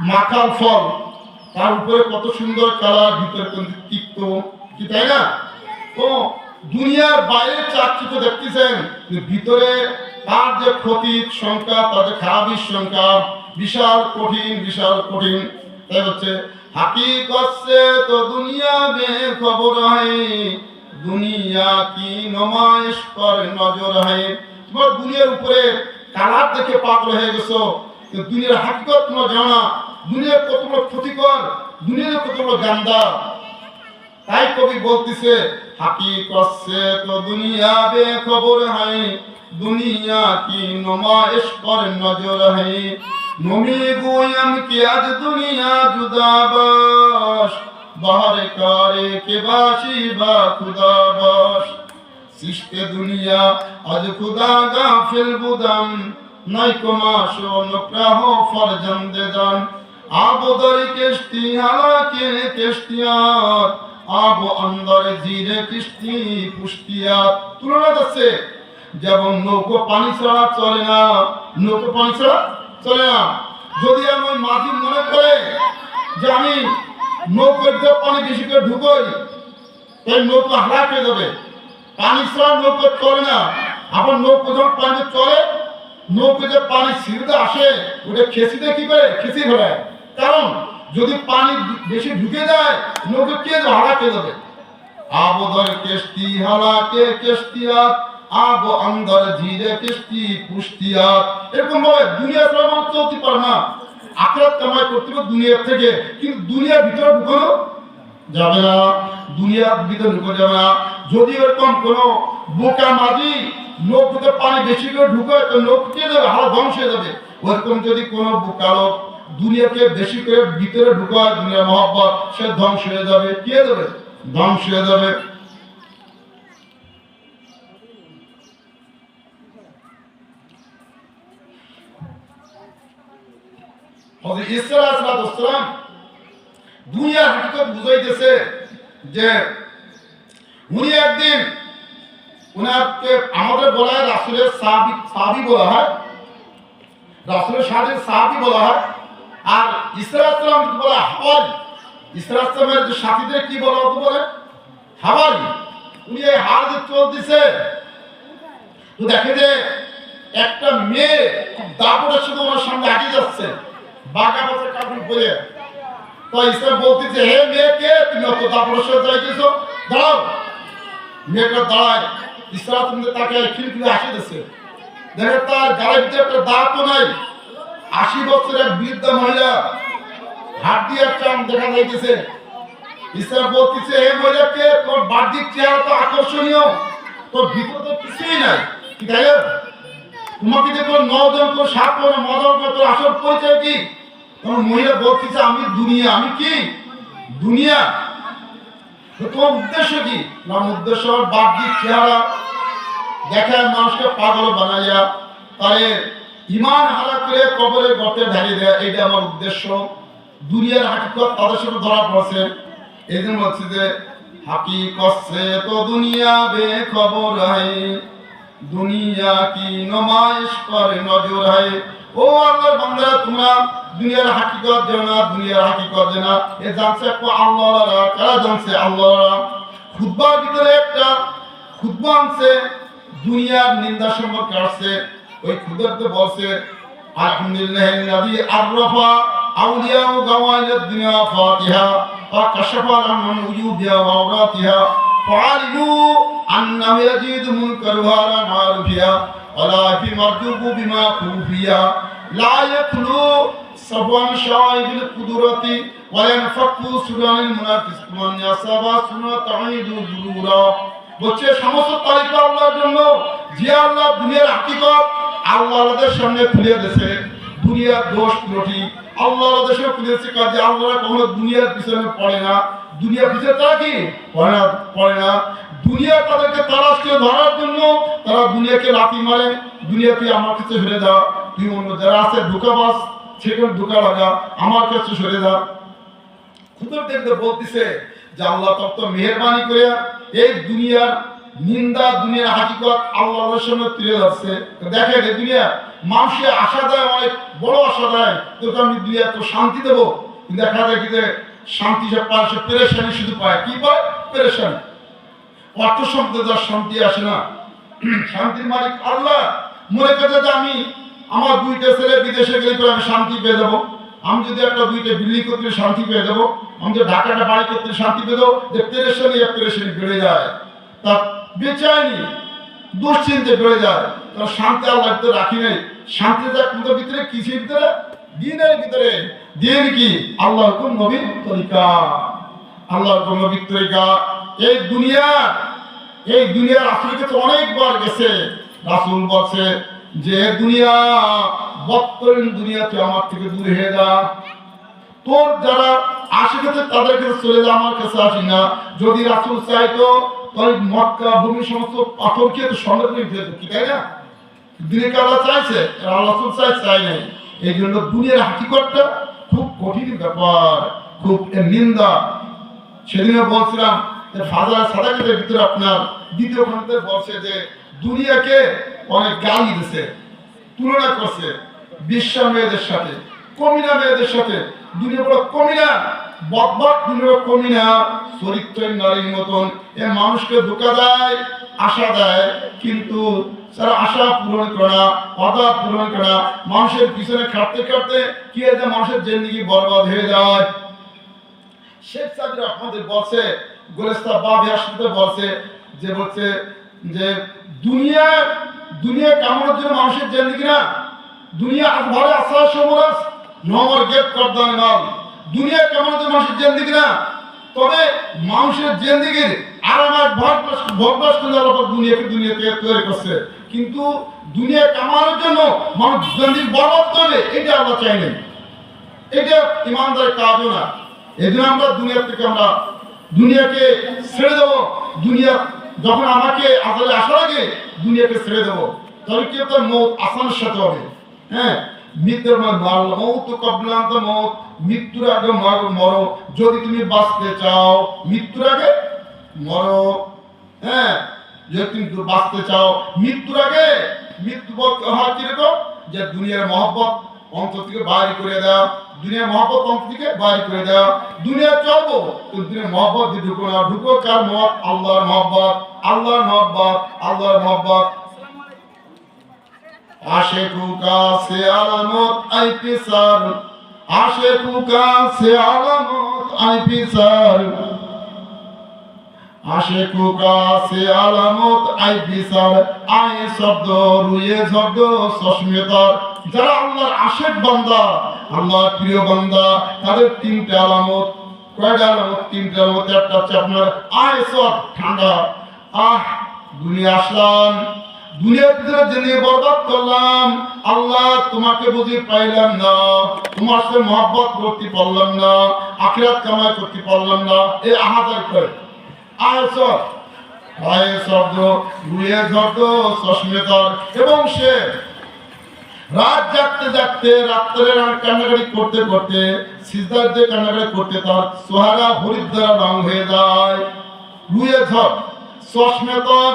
Speaker 1: মাখাল ফল, তার উপরে কত সুন্দর কালার, ভিতরে কিন্তু তিক্ত, কি তাই না? ও দুনিয়ার বাইরের চাকচিক্য দেখতেছেন, ভিতরে তার যে ক্ষতির সংখ্যা, তার যে খারাপির সংখ্যা বিশাল কঠিন, বিশাল কঠিন। তাই হচ্ছে হাকিকত সে তো দুনিয়া বেখবর হয়, দুনিয়া কি নমাইশ পর নজর है। তোমার দুনিয়ার উপরে কালার দেখে পাগল হয়ে গেছো, কিন্তু দুনিয়ার হাকিকত তোমার জানা, দুনিয়ার কত বড় ক্ষতিকর, দুনিয়ার কত বড় গান্দা। তাই কবি বলতেছে हकीकत से तो दुनिया बेखबर है, दुनिया की नुमाइश पर नजर है। नमी गोयम की आज दुनिया जुदाबाश, बाहर कारे के बाशी बा खुदाबाश। सृष्टि दुनिया आज खुदा गाफिल बुदम, नहीं कुमाशो नुकराहो फरजंदे जान। आबोदरी किश्ती हालाके किश्तियार, आबो अंदर जीरे किश्ती पुष्टिया। तुलना যাচ্ছে যেমন নৌকো পানি ছাড়া চলে না, নৌকো পানি ছাড়া চলে না। যদি আমি মাঝি মনে করে যে আমি নৌকোর যে পানি বেশি করে ঢুকোই, তাই নৌকো হালাক হয়ে যাবে। পানি ছাড়া নৌকো চলে না। আবার নৌকো যখন পানি চলে, নৌকো যে পানি ছিঁড়তে আসে ওটা খেসিতে কি করে খেসি ফেলায়। কারণ যদি পানি বেশি ঢুকে যায় নৌকো কে হালাক হয়ে যাবে। আবদর কিস্তি হালাকে কিস্তিয়াত, আবো আন্দর জিরে কিস্তি পুষ্টিয়াত। এরকম ভাবে দুনিয়া ছাড়া মানুষ চলতে পারে না। আখিরাত কামাই করতে হবে দুনিয়ার থেকে, কিন্তু দুনিয়ার ভিতরে ঢুকানো যাবে না, দুনিয়ার ভিতরে ঢুকে যাবে না। যদি এরকম কোনো বোকা মাঝি নৌকোতে পানি বেশি করে ঢুকায় তো নৌকো কে যাবে, হাল ধ্বংস হয়ে যাবে। ওরকম যদি কোনো বোকা লোক দুনিয়াকে বেশি করে ভিতরে ঢুকায়, দুনিয়ার মহব্বত, সে ধ্বংস হয়ে যাবে। কে যাবে? ধ্বংস হয়ে যাবে। হযরত ঈসা আলাইহিস সালাম দুনিয়ার হাকিকত বুঝাইতেছে যে উনি একদিন, উনাকে আমাদের বলা হয় রাসূলের সাহাবী বলা হয়, রাসূলের সাহাবী বলা হয়। আর ঈসা আলাইহিস সালামকে বলা হয় হাওয়ারি। ঈসা আলাইহিস সালামের যে সাথীদের কি বলা হতো বলে হাওয়ারি। উনি এই হাওয়ারি চলতেছে তো দেখে যে একটা মেয়ে দাপটের সাথে ওনার সামনে হাঁটিয়ে যাচ্ছে, বাঁকা বাঁকা কাপড় পরে। তো ঈসা বলতেছে, হে মেয়েকে, তুমি অত দাপটের সাথে যাইতেছো, দাঁড়াও। মেয়েটা দাঁড়ায়, ঈসা তুমি তাকে খিলখিলে হাসিতেছে। দেখে তার গায়ের ভিতরে একটা দাঁতও নাই। ৮০ বছরের বৃদ্ধা মহিলা, হাত দিয়ে চাম দেখা যাইতেছে। ঈসা বলতেছে, হে মহিলাকে, তোমার বাহ্যিক চেহারা তো আকর্ষণীয়, তোর ভিতরে তো কিছুই নাই, তাই না? তোমাকে দেখো নজন তো সাত মজার মতো, আসল পরিচয় কি? তোমার মহিলা বলতেছে, আমি দুনিয়া। আমি কি? দুনিয়া। তোমার উদ্দেশ্য কি? না, উদ্দেশ্য বাহ্যিক চেহারা দেখায় মানুষকে পাগল বানাইয়া তারে ইমান হারা করে কবরের গর্তে ঢালিয়ে দেয়, এইটা আমার উদ্দেশ্য। দুনিয়ার হাকিকত তাদের সাথে ধরা পড়ছে। এই জন্য বলছি যে হাকিকত সে তো দুনিয়া বেখবর হয়, দুনিয়া কি নমাইশ করে নজর হয়। ও আল্লাহর বান্দারা, তোমরা দুনিয়ার হাকিকত জানা, দুনিয়ার হাকিকত জানা। এ জানছে আল্লাহরা। কারা জানছে? আল্লাহরা। খুতবার ভিতরে একটা খুতবা আনছে, দুনিয়ার নিন্দা সম্পর্কে আসছে। ওই খুতবাতে বলছে, আলহামদুলিল্লাহিল্লাযী আররাফা আউলিয়াউ গাওয়াইলাদ দুনিয়া ফাতিহা ওয়া কাশাফা আন উজুবিহা ওয়া আওরাতিহা ফাআলিমু আন্নাহু ইয়াজিদু মুনকারুহা লা মারুফিয়া ওয়া লা ফি মারজুবু বিমা খুফিয়া লা ইয়াখলু সাবওয়ান শাইবিল কুদরতি ওয়া ইয়ানফাকু সুরানিল মুনাফিস মান ইয়াসাবা সুনাত তাঈদু দুরুরা। বলছে সমস্ত তারিফ আল্লাহর জন্য, যে আল্লাহ দুনিয়ার হাকিকত আল্লাহর সামনে খুলে দিয়েছে। দুনিয়ার দোষ ত্রুটি আল্লাহর দেশে খুলেছে, কাজে আল্লাহরা কখনো দুনিয়ার পিছনে পড়ে না। দুনিয়ার পিছনে তারা কি পড়ে না। দুনিয়া তাদেরকে তালাশ করে ধরার জন্য তারা দুনিয়াকে লাথি মারে, দুনিয়া তুই আমার কাছে সরে যা, তুই অন্য যারা আছে ঢুকাবাস সেখানে ঢুকা লাগা, আমার কাছে সরে যা। খুদর দেখতে বলতেছে যে আল্লাহ তত মেহেরবানি করে এই দুনিয়ার নিন্দা, দুনিয়ার হাকিকত আল্লাহর সামনে তুলে ধরছে। দেখেন এই দুনিয়া মানুষের আশা দেয়, অনেক বড় আশা দেয়, তোকে আমি দুনিয়া তো শান্তি দেবো। দেখা যায় কি যে শান্তি সে পায়, সে পেরেশানি শুধু পায়। কি পায়? পেরেশানি। অর্থ সম্পদে যার শান্তি আসে না। শান্তির মালিক আল্লাহ। মনে করে যে আমি আমার দুইটা ছেলে বিদেশে গেলে করে আমি শান্তি পেয়ে যাবো, আমি যদি একটা দুইটা বিল্ডিং করতে শান্তি পেয়ে যাবো, আমি যদি ঢাকাটা বাড়ি করতে শান্তি পেয়ে যাবো। যে পেরেশানি বেড়ে যায়। তার বেচায়নি দুশ্চিন্তে বেড়ে যায়, তার শান্তি আল্লাহর ভিতরে রাখি নেই। শান্তি যায় কোনটার ভিতরে, কিসের ভিতরে? দিনের ভিতরে। দিন কি? আল্লাহ হুকুম নবীর তরিকা, আল্লাহ হুকুম নবীর তরিকা। এই দুনিয়ার রাসূলের কাছে অনেকবার গেছে, রাসূল বলছে যে দুনিয়া বর্তমান দুনিয়াতে আমার থেকে দূর হয়ে যা, তোর যারা আশিক আছে তাদের কাছে চলে যা, আমার কাছে আসি না। যদি রাসূল চাইতো তাহলে মক্কা ভূমি সমস্ত পাথরকে তো সঙ্গে করে দিত, কি তাই না? দিনের আল্লাহ চাইছে, আল্লাহ রাসূল চাই নাই। এই জন্য দুনিয়ার হাকিকতটা খুব কঠিন ব্যাপার, খুব নিন্দা। সেদিনও বলছিলাম যে ফাজার সাদাকাতের ভিতরে আপনার দ্বিতীয় খণ্ডে বলছে যে দুনিয়াকে অনেক গালি দিছে, তুলনা করছে বিশ্বা মেয়েদের সাথে, কমিনা মেয়েদের সাথে। দুনিয়া বড় কমিনা, বদবদ দুনিয়া কমিনা, চরিত্রের নারীর মতন। এ মানুষকে ধোকা দেয়, আশা দেয়, কিন্তু তারা আশা পূরণ করা, কথা পূরণ করা, মানুষের পিছনে খাটতে খাটতে কি হয় যে মানুষের জিন্দেগি বরবাদ হয়ে যায়। শেখ সাদির আপনাদের বলছে, গোলেস্তা বাবি আসতে বলছে যে দুনিয়া কামড়ের জন্য মানুষের জিন্দেগি না, দুনিয়া ঘরে আসা সমরাস নমর গেট করদান মাল। দুনিয়া কামড়ের জন্য মানুষের জিন্দেগি না, তবে মানুষের জিন্দেগির আরামাত ভরবাস করে আল্লাহ দুনিয়াতে তৈরি করছে। কিন্তু দুনিয়া কামানোর জন্য মানুষ জিন্দেগি বরবাদ করবে, এটা আল্লাহ চাই না, এটা ইমানদারের কাজও না। এই জন্য আমরা দুনিয়াকে ছেড়ে দেবো। দুনিয়া যখন আমাকে আসালে আসার আগে দুনিয়াকে ছেড়ে দেবো, তাহলে কি তার মৌত আসানের সাথে হবে। হ্যাঁ, মৃত্যুর মৌত কবলান্ত মৌত, মৃত্যুর আগে মরো। যদি তুমি বাঁচতে চাও মৃত্যুর আগে মরো। হ্যাঁ, যদি তুমি বাঁচতে চাও মৃত্যুর আগে, মৃত্যু হয় কিরকম যে দুনিয়ার মহব্বত অন্তর থেকে বাইরে করে দেওয়া, দুনিয়ার মহব্বত অন্তর থেকে বাইরে করে দেওয়া। দুনিয়া চলবো কিন্তু দুনিয়ার মহব্বত দিয়ে ঢুকো না। ঢুকো কার মহব্বত? আল্লাহর মহব্বত, আল্লাহর মহব্বত, আল্লাহর মহব্বত। আশিকু কা সে আলামত আই পিসার, আশিকু কা সে আলামত আই পিসার, আশিকু কা সে আলামত আই পিসার। আয়ে শব্দ রুয়ে শব্দ চশমে তার। যারা আল্লাহর আশিক বান্দা, আল্লাহর প্রিয় বান্দা, তাদের তিনটা আলামত। কয়টা আলামত? তিনটা আলামত। একটা হচ্ছে আপনার আয়েসর, ঠান্ডা। দুনিয়া আসলাম, দুনিয়ার ভিতরে জেনে বরবাদ করলাম, আল্লাহ তোমাকে বুঝি পাইলাম না, তোমার সাথে মহব্বত করতে পারলাম না, আখিরাত কামাই করতে পারলাম না। এই আহাজার করে আয়েসর, আয়ে শব্দ রুয়ে শব্দ চশমে তার। এবং সে রাত জাগতে জাগতে, রাত্রে কান্নাকাটি করতে করতে, সিজদার যে কান্নাকাটি করতে তার সোহারা হরিদ্বার রং হয়ে যায়। রুয়ে ঝড় চশমে তার,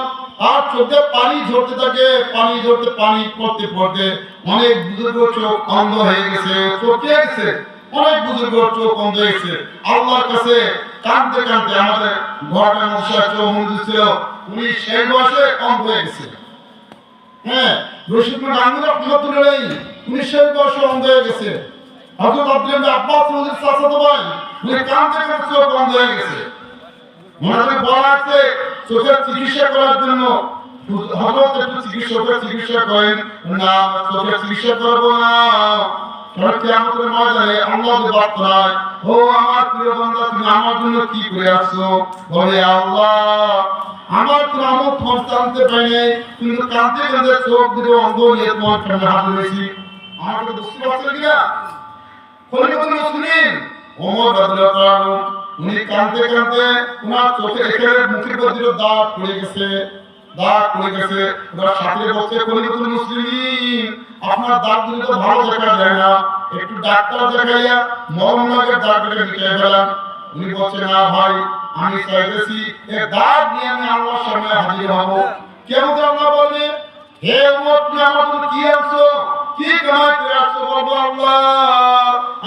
Speaker 1: আর চোখে পানি ঝরতে থাকে, পানি পড়তে পড়তে অনেক বুজুর্গ চোখ অন্ধ হয়ে গেছে, চোখে গেছে। অনেক বুজুর্গ চোখ অন্ধ হয়ে গেছে। আল্লাহর কাছে কাঁদতে কাঁদতে, আমাদের ঘরটা মশা চোখ মজুদ ছিল, উনি সেই বয়সে অন্ধ হয়ে গেছে। হ্যাঁ, রশিদুল আহমদ রহমাতুল্লাহ আলাইহি 19 বছর অন্ধ হয়ে গেছে। হযরত আব্দুল্লাহ আব্বাস হুজুর চাচাতো ভাই, উনি কাঁদতে কাঁদতে চোখ অন্ধ হয়ে গেছে। ওনাকে বলা আছে চোখের চিকিৎসা করার জন্য, হযরত একটু চিকিৎসা করেন না, চোখের চিকিৎসা করবো না। কারণ কিয়ামতের ময়দানে আল্লাহ বাদ করায়, ও আমার প্রিয় বান্দা, তুমি আমার জন্য কি করে আসছো? বলে আল্লাহ, আমার তো আমল তোমার জানতে পারি নাই, কিন্তু কাঁদতে কাঁদতে চোখ দিয়ে অন্ধ নিয়ে তোমার সামনে হাজির হয়েছি। আমার কথা বুঝতে পারছেন কিনা? খলিফাতুল মুসলিমিন ওমর রাদিয়াল্লাহু আনহু, উনি কাঁদতে কাঁদতে ওনার চোখে একেবারে মুখের উপর দাগ পড়ে গেছে। ওনার সাথে বলছে, খলিফাতুল মুসলিমিন, আপনার দাগ দিলে তো ভালো দেখা যায় না, একটু ডাক্তার দেখাইয়া মরণ লাগের দাগটা মিটিয়ে ফেলান। উনি বলছে, না ভাই, আমি চাইতেছি এই দাগ নিয়ে আমি আল্লাহর সামনে হাজির হব। কিয়ামতে আল্লাহ বলবে, হে উম্মত, তুমি আমার জন্য কি আনছো, কি কামাই করে আসছো? বলবো, আল্লাহ,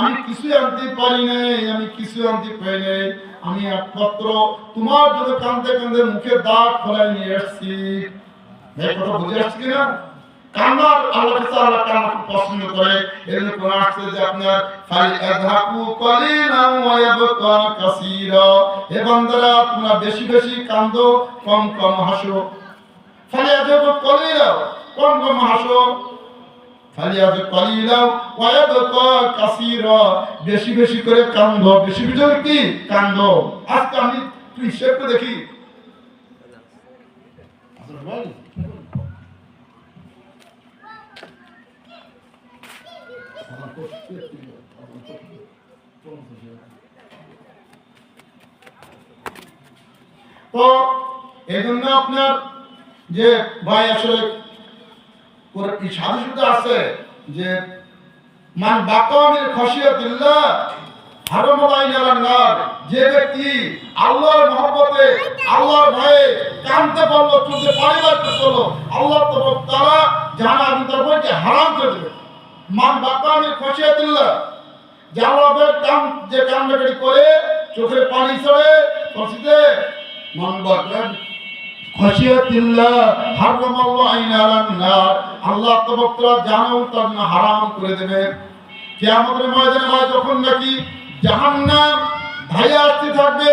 Speaker 1: আমি কিছুই আনতে পারি নাই, আমি একমাত্র তোমার জন্য কাঁদতে কাঁদতে মুখে দাগ ফেলাই নিয়ে আসছি। এই কথা বুঝে আসছি কিনা? কান্নার আল্লাহ তাআলা কান্না পছন্দ করে। এজন্য কোরআন আসছে যে আপনার ফাল আযহাকু কালিলান ওয়া ইয়াবকা কাসীরা, হে বান্দারা তোমরা বেশি বেশি কান্দো, কম কম হাসো। ফাল আযহাকু কালিলান, কম কম হাসো। ফাল আযহাকু কালিলান ওয়া ইয়াবকা কাসীরা, বেশি বেশি করে কান্দো, বেশি বেশি করে কি কান্দো। আজকে আমি একটু হিসাব করে দেখি, তো এই জন্য আপনার যে ভাই আসলে সাধু সুদ্ধ আছে যে মান বাকামিল খাশিয়াতিল্লাহ হারামাল আইন আলান নার, যে ব্যক্তি আল্লাহর মহব্বতে আল্লাহর ভয়ে কাঁদতে পারলো, চলতে পারিবার করলো, আল্লাহ তাআলা জাহান্নাম তারপরে হারাম করে দেবে। মান বাকামিল খাশিয়াতিল্লাহ, যে আল্লাহর কাম যে কান্নাকাটি করে চোখের পানি ছড়ে কষ্টে, মান বাকামিল খাশিয়াতিল্লাহ হারামাল আইন আলান নার, আল্লাহ তাআলা জাহান্নাম তার হারাম করে দেবে। কিয়ামতের ময়দানে যখন নাকি জাহান্নাম ধাইয়া আসতে থাকবে,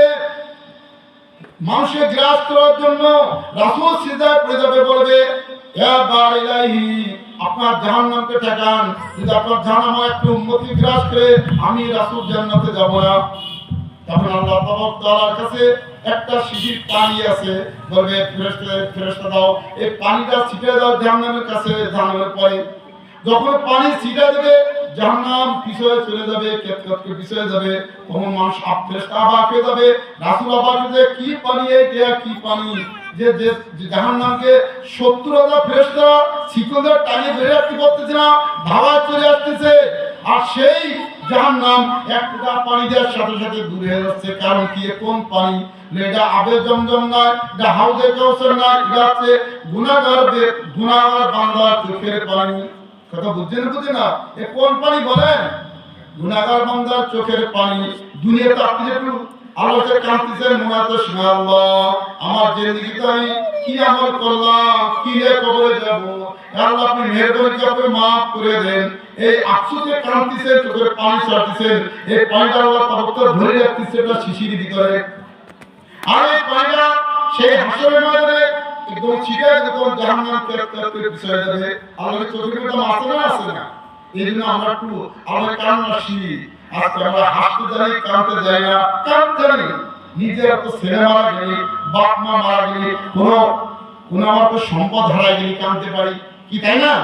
Speaker 1: মানুষের গ্রাস করার জন্য রাসূল সিজদায় পড়ে যাবে, বলবে ইয়া বারিলাহি, আপনার জাহান্নামকে ঠেকান, যদি আপনার জাহান্নাম একটু উম্মতি গ্রাস করে আমি রাসূল জান্নাতে যাব না। তখন আল্লাহ তাআলার কাছে একটা শিশির পানি আছে, বলবে ফেরেশতা দাও, এই পানিটা ছিটিয়ে দাও জাহান্নামের কাছে, জাহান্নামের পরে যখন পানি ছিটিয়ে দেবে জাহান্নাম পিছনে চলে যাবে, কেতকে পিছনে যাবে, তখন মানুষ ফেরেশতা অবাক হয়ে যাবে, রাসূল অবাক হয়ে যাবে, কি পানি এটা, কি পানি, যে জাহান্নামকে ৭০,০০০ ফেরেশতা শিকলে টানিয়ে ধরে রাখতে পারতেছে না, ধাওয়া চলে আসতেছে, আর সেই জাহান্নাম এক ফোঁটা পানি দেওয়ার সাথে সাথে দূরে হয়ে যাচ্ছে। কারণ কি, কোন পানি? এটা আবে জমজম নয়, এটা হাউজে কাউসার নয়, এটা হচ্ছে গুনাহগার বান্দার চোখের পানি। কথা বুঝছে না? এ কোন পানি বলেন? গুনাহগার বান্দার চোখের পানি। দুনিয়াতে আপনি একটু আলোচনা কাঁদতেছেন, মনে হচ্ছে আল্লাহ আমার জিন্দেগিতে আমি কি আমল করলাম, কি রে কবরে যাব, আল্লাহ আপনি মেহেরবানি করে মাফ করে দেন। এই আফসোসে কাঁদতেছেন, চোখের পানি ছাড়তেছেন, এই পানিটা আল্লাহ তাআলা ধরে রাখতেছে একটা শিশির ভিতরে, আর এই পানিটা সেই হাসরের ময়দানে একদম ছিটে যখন জাহান্নাম করে পিছনে যাবে, আল্লাহর চোখের মধ্যে আছে না? এই জন্য আমরা একটু আল্লাহ কান্না শিখি। আজকে আমরা হাসতে জানি, কাঁদতে যাই না, কাঁদতে জানি, নিজের তো ছেলে মারা গেলে, বাপ মা মারা গেলে, কোনো আমার তো সম্পদ হারাই গেলে কাঁদতে পারি কি, তাই না?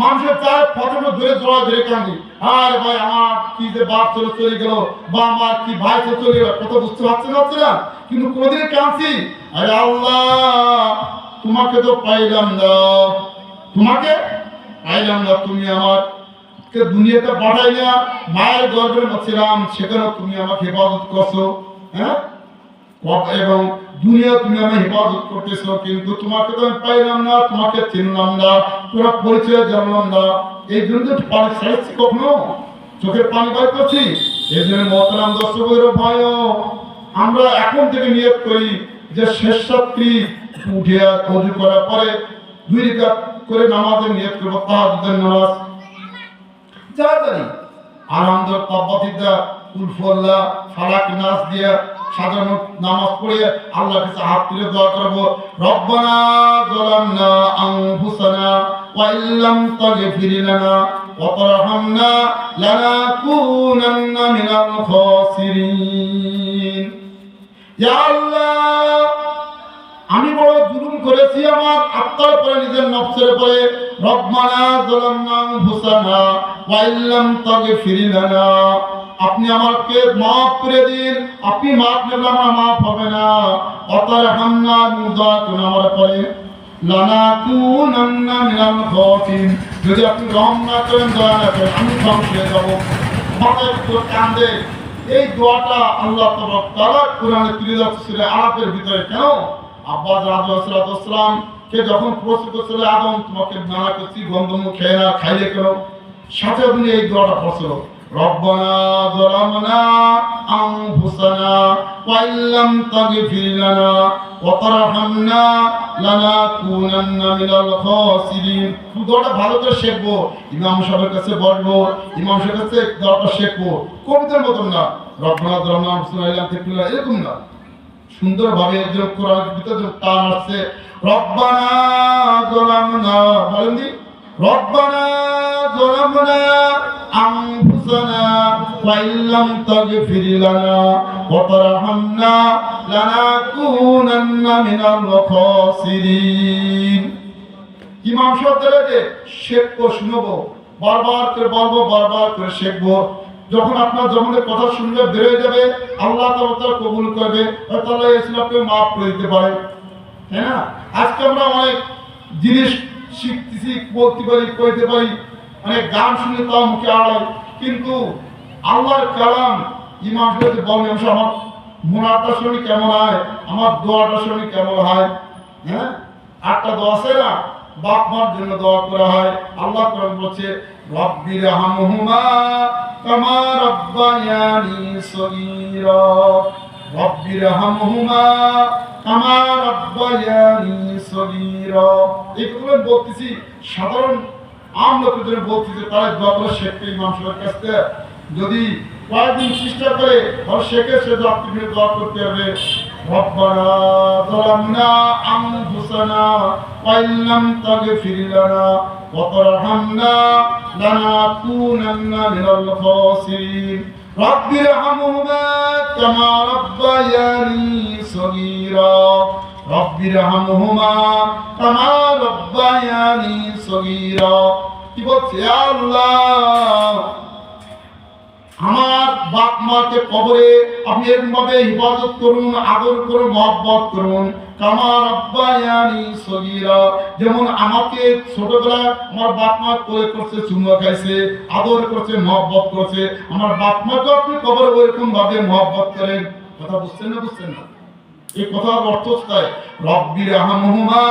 Speaker 1: মানুষের চায় প্রথমে ধরে কাঁদি, আর ভাই আমার কি যে বাপ চলে গেল, বা আমার কি ভাই চলে গেল, কথা বুঝতে পারছে না, কিন্তু কোনদিন কাঁদছি, আরে আল্লাহ তোমাকে তো পাইলাম না, তোমাকে পাইলাম না, তুমি আমাকে দুনিয়াতে পাঠাইলে, মায়ের গর্ভে ছিলাম, সেখানে তুমি আমাকে হেফাজত করছো, হ্যাঁ, এবং দুনিয়া তুমি আমি হেফাজত করতেছো, কিন্তু তোমাকে তো আমি পাইলাম না, তোমাকে চিনলাম না, তোমার পরিচয় জানলাম না। এই জন্য পানি ছাড়ছি, কখনো চোখের পানি বার করছি। এই জন্য মহতারাম দর্শকদের ভয়, আমরা এখন থেকে নিয়ত করি যে শেষ রাত্রি উঠিয়া ওযু করার পরে 2 রাকাত করে নামাজের নিয়ত করব, তাহাজ্জুদের নামাজ যা জানি আনন্দ তাব্বাতিদা কুলফুল্লাহ ফালাক নাস দিয়া সাজানো নামাজ পড়ে আল্লাহর কাছে হাত তুলে দোয়া করব, রব্বানা যালামনা আনফুসানা ওয়া ইল্লাম তাগফির লানা ওয়া তারহামনা লানাকুনান্না মিনাল খাসিরিন। ইয়া আল্লাহ, আমি বড় জুলুম করেছি আমার আত্মার পরে, নিজের নফসের পরে, রব্বানা যালামনা আনফুসানা ওয়া ইল্লাম তাগফির লানা, আপনি আমাকে মাফ করে দিন, আপনি মাফ করলে আমার মাফ হবে না, অতারহামনা মুদা কোন আমার পরে লানাকুনান্না মিনাল খাসিরিন, যদি আপনি রহম না করেন, দয়া না করেন, আমি ধ্বংস হয়ে যাব। মাথায় পুরো কান্দে এই দোয়াটা আল্লাহ তাআলা কোরআনে তুলে যাচ্ছে সূরা আরাফের ভিতরে। কেন? আব্বা আদম আলাইহিস সালাম কে যখন প্রশ্ন করছিল, আদম তোমাকে মানা করছি গন্ধম খেয়ে না, খাইলে কেন? সাথে আপনি এই দোয়াটা পড়ছিল, রব্বানা যালামনা আনফুসানা ওয়া ইল্লাম তাগফির লানা ওয়া তারহামনা লানাকুনান্না মিনাল খাসিরিন। দোয়াটা ভালো করে শিখবো, ইমাম সাহেবের কাছে বসবো, ইমাম সাহেবের কাছে দোয়াটা শিখবো, কবিতার মতন না। রব্বানা যালামনা আনফুসানা ওয়া ইল্লাম তাগফির লানা এরকম না, সুন্দরভাবে একজন কোরআনের ভিতরে যে টান আসছে, রব্বানা যালামনা বলেন দি, রব্বানা যালামনা আনফুসানা ওয়া ইল্লাম তাগফির লানা ওয়া তারহামনা লানাকুনান্না মিনাল খাসিরিন। ইমাম সাহেবকে শেখবো, শুনবো, বারবার করে বলবো, বারবার করে শিখবো। যখন আপনার জবানের কথা শুনবে বের হয়ে যাবে, আল্লাহ তাআলা কবুল করবে, তাআলা ইসলামকে মাফ করে দিতে পারে। তাই না? আজকে আমরা অনেক জিনিস শিখতেছি, বলতে পারি, কইতে পারি, অনেক গান শুনে তাও মুখে আড়াই, কিন্তু আল্লাহর কালাম ইমাম সাহেব বলেন আমার মুনাজাতটা শুনি কেমন হয়, আমার দোয়াটা শুনি কেমন হয়। হ্যাঁ, আটটা দোয়া আছে না, বাপ মার জন্য দোয়া করা হয়। আল্লাহ কোরআন বলছে রব্বিরহামহুমা কামা রাব্বায়ানি সগীরা, রব্বিরহামহুমা কামা রাব্বায়ানি সগীরা। এগুলো বলতেছি সাধারণ আম লোকদের বলতেছি, তারা দোয়া করে শেখতে ইমাম সাহেবের কাছ থেকে যদি কয়েকদিন চেষ্টা করে আর শেখে, সে আপনি দোয়া করতে হবে, রব্বানা যালামনা আনফুসানা ওয়া ইল্লাম তাগফির লানা ওয়া তারহামনা লানাকুনান্না মিনাল খাসিরিন। রব্বিরহামহুমা কামা রাব্বায়ানি সগীরা, রব্বিরহামহুমা কামা রাব্বায়ানি সগীরা। কি বলছে? আল্লাহ আমার বাপ মাকে কবরে আপনি এরকমভাবে হিফাজত করুন, আদর করুন, মহব্বত করুন, কামা রাব্বায়ানি সগীরা, যেমন আমাকে ছোটবেলায় আমার বাপ মা কোলে করছে, চুমা খাইছে, আদর করছে, মহব্বত করছে, আমার বাপ মাকে আপনি কবরে ওইরকম ভাবে মহব্বত করেন। কথা বুঝছেন না? বুঝছেন না? এই কথার অর্থ তাই, রব্বিরহামহুমা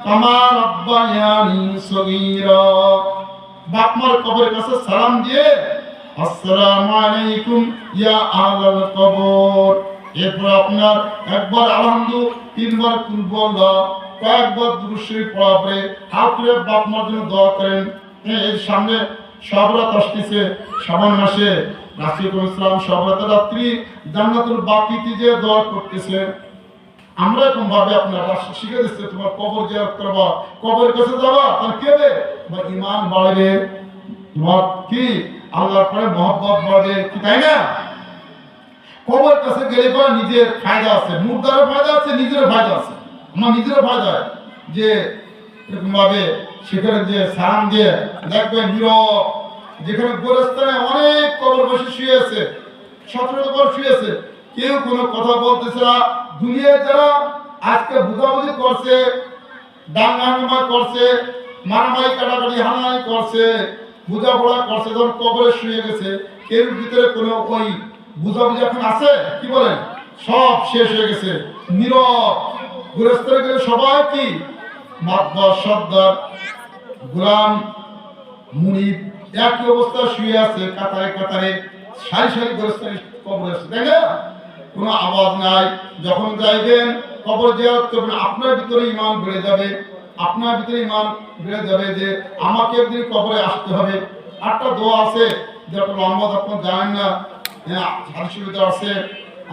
Speaker 1: কামা রাব্বায়ানি সগীরা। বাপ মার কবরের কাছে সালাম দিয়ে আসসালামু আলাইকুম ইয়া আহলাল কবর, এরপর আপনার একবার আলহামদুলিল্লাহ, তিনবার কুল আল্লাহ, কয়েকবার দুরূদ শরীফ পড়া পরে হাত তুলে বাপ মার জন্য দোয়া করেন। এর সামনে শবরাত আসতেছে, শাবান মাসে রাসূলুল্লাহ সাল্লাল্লাহু আলাইহি ওয়াসাল্লাম শবরাতের রাত্রি জান্নাতুল বাকিতে যে দোয়া করতেছে। আমরা এরকম ভাবে আপনার শিখে দিচ্ছে, তোমার কবর জিয়ারত করবা, কবরের কাছে যাবা, তাহলে কি হবে? তোমার ঈমান বাড়বে, তোমার কি আল্লাহর পরে মহব্বত বাড়বে, কি তাই না? কবরের কাছে গেলে পরে নিজের ফায়দা আছে, মুর্দারও ফায়দা আছে, নিজেরও ফায়দা আছে। আমার নিজেরও ফায়দা যে এরকম ভাবে সেখানে যে সালাম দিয়ে দেখবেন নীরব, যেখানে গোরস্থানে অনেক কবর বসে শুয়ে আছে, 17 কবর শুয়ে আছে, কেউ কোনো কথা বলতেছে না। দুনিয়ায় যারা আজকে বুঝাবুঝি করছে, দাঙ্গা করছে, মারামারি কাটাকাটি হানাহানি করছে, বুঝাপড়া করছে, যখন কবরে শুয়ে গেছে, এর ভিতরে কোনো ওই বুঝাবুঝি এখন আছে? কি বলেন? সব শেষ হয়ে গেছে, নীরব। গুরুস্থানে গেলে সবাই কি মাতবার সর্দার গোলাম মুনিব একই অবস্থা শুয়ে আছে, কাতারে কাতারে সারি সারি গুরুস্থানে কবর আছে, তাই না? কোনো আওয়াজ নাই। যখন যাইবেন কবর জিয়ারত করবেন, আপনার ভিতরে ঈমান বেড়ে যাবে, আপনার ভিতরে ঈমান বেড়ে যাবে যে আমাকে একদিন কবরে আসতে হবে। আটটা দোয়া আছে, যেটা লম্বা আপনি জানেন না, হাদিসের ভিতরে আছে,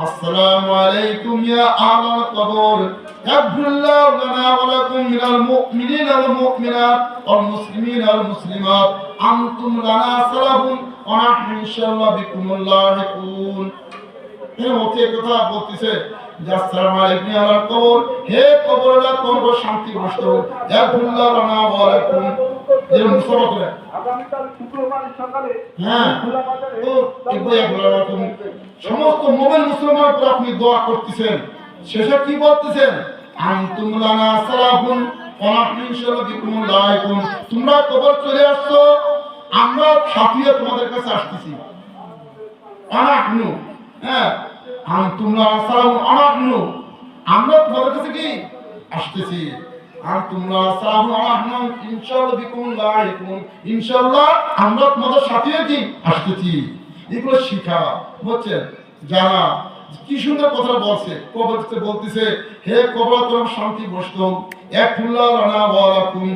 Speaker 1: আসসালামু আলাইকুম ইয়া আহলাল কবর ইয়াগফিরুল্লাহু লানা ওয়া লাকুম মিনাল মুমিনিনা ওয়াল মুমিনাত ওয়াল মুসলিমিনা ওয়াল মুসলিমাত আনতুম লানা সালাফুন ওয়া নাহনু ইনশাআল্লাহ বিকুমুল লাহিকুন। এই মতে কথা বলতেছে যে আসসালামু আলাইকুম ইয়া আহলাল কবর, হে কবরওয়ালা তোমার শান্তি বসত, ইয়াগফিরুল্লাহু লানা ওয়া লাকুম। যে মুসলমান করে আগামীকাল শুক্রবার সকালে হ্যাঁ তো এরকম সমস্ত মুমিন মুসলমানের উপর আপনি দোয়া করতেছেন, শেষে কি বলতেছেন? আনতুম লানা সালাফুন ওয়া নাহনু ইনশাআল্লাহ বিকুমুল লাহিকুন। তোমরা কবর চলে আসছো, আমরা সাথীরা তোমাদের কাছে আসতেছি। আনাহনু, হ্যাঁ, আনতুম লানা সালাফুন আনাহনু, আমরা তোমাদের কাছে কি আসতেছি। আনতুম লানা সালাফুন আনাহনু ইনশাআল্লাহ বিকুমুল লাহিকুন, ইনশাআল্লাহ আমরা তোমাদের সাথীরা কি আসতেছি। এগুলো শিখা, বুঝছেন, জানা। কি সুন্দর কথা বলছে, কবরতে বলতেছে হে কবর তোমার শান্তি বসতো, এক ফুল্লা রানা ওয়ালাকুম,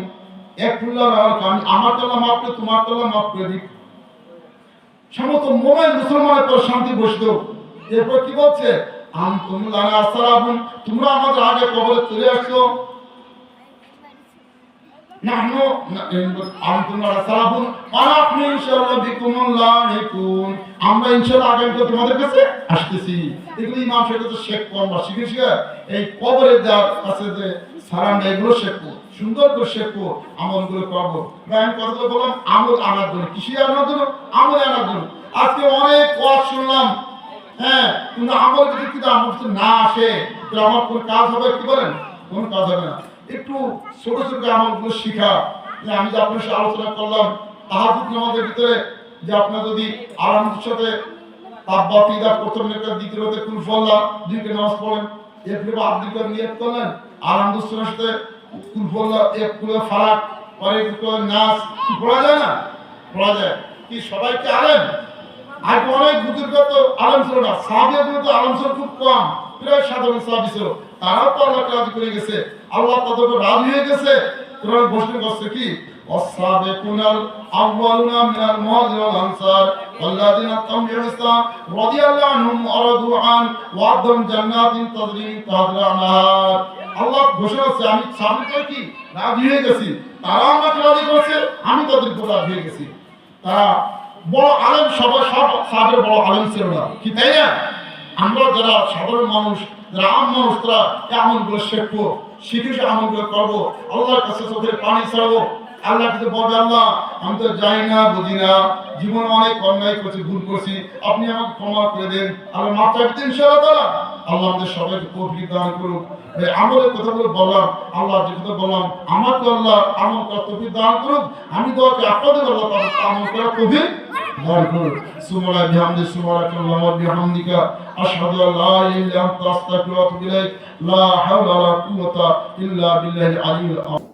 Speaker 1: এক ফুল্লা রানা, আমি আমার তলা মাফ করে তোমার তলা মাফ করে দিই। সমস্ত মোমেন মুসলমানের পর শান্তি বসতো। এরপর কি বলছে, আনতুম লানা আসসালামুন, তোমরা আমাদের আগে কবরে চলে আসছো, নাহনু আনতুম লানা আসসালামুন ওয়া নাহনু ইনশাআল্লাহ বিকুম লাহিকুন, আমরা ইনশাআল্লাহ আগামীকাল তোমাদের কাছে আসতেছি। এগুলো ইমাম সাহেব তো শেখ কোন বা শিখে এই কবরে যার কাছে যে সালাম এগুলো শেখো, সুন্দর করে শেখো, আমলগুলো করবো। আমি কথাগুলো বললাম আমল আনার জন্য, কৃষি আনার জন্য, আমল আনার জন্য। আজকে অনেক ওয়াজ শুনলাম, হ্যাঁ, কিন্তু আমল যদি কিন্তু আমার না আসে তাহলে আমার কোন কাজ হবে? কি বলেন, কোন কাজ হবে না। একটু ছোট ছোট আমলগুলো শিখা, যে আমি যে আপনার সাথে আলোচনা করলাম তাহাজ্জুদ নামাজের ভিতরে, যে আপনার যদি আরামের সাথে তাব্বাতিদা প্রথম রেখা দ্বিতীয় রেখা কুল ফল্লা দুইটা নামাজ পড়েন, এরপরে আপনি করে নিয়ত করলেন আলহামদুলিল্লাহর সাথে কুল ফল্লা এক কুল ফালাক পরে কুল নাস, কি পড়া যায় না? পড়া যায়। কি সবাইকে আলেম? আর অনেক বুজুর্গ তো আলেম ছিল না, সাহাবীদের তো আলেম ছিল খুব কম, প্রায় সাধারণ সাহাবী ছিল। তারাও তো আল্লাহকে রাজি করে গেছে, আল্লাহ তাদের উপর রাজি হয়ে গেছে। কোরআন ঘোষণা করছে কি, ওয়াসাবিকুনাল আউয়ালুনা মিনাল মুহাজিরিন ওয়াল আনসার ওয়াল্লাযিনা তাবিউহুম ইহসান রাদিয়াল্লাহু আনহুম ওয়া রাদু আন ওয়া'দাহুম জান্নাতিন তাজরি মিন তাহতিহা আল-আনহার। আল্লাহ ঘোষণা করছে আমি সাহাবীদের কি রাজি হয়ে গেছি, তারা আমাকে রাজি করেছে, আমি তাদের উপর রাজি হয়ে গেছি। তারা বড় আলেম, সবাই সব সাহাবের বড় আলেম ছিল না, কি তাই না? আমরা যারা সাধারণ মানুষ, যারা আম মানুষ, তারা এই আমলগুলো শিখবো, শিখে সে আমলগুলো করবো, আল্লাহর কাছে চোখের পানি ছাড়বো। আল্লাহ কাছে বলবে আল্লাহ আমি তো জানি না, বুঝি না, জীবনে অনেক অন্যায় করছি, ভুল করছি, আপনি আমাকে ক্ষমা করে দেন। আল্লাহ মাফ চাইতে ইনশাআল্লাহ। আল্লাহ আমাদের সবাইকে তৌফিক দান করুক। এই আমলের কথাগুলো বললাম, আল্লাহ যে কথা বললাম, আমাকে আল্লাহ আমল করার তৌফিক দান করুক। আমি তো আপনাদের আল্লাহ আমল করার তৌফিক দান করুক। সুবহানাল্লাহি বিহামদিহি সুবহানাল্লাহি ওয়া বিহামদিকা আশহাদু আল্লা ইলাহা ইল্লা আনতা আস্তাগফিরুকা ওয়া আতুবু ইলাইক। লা হাওলা ওয়া লা কুওয়াতা ইল্লা বিল্লাহিল আলিয়্যিল আযীম।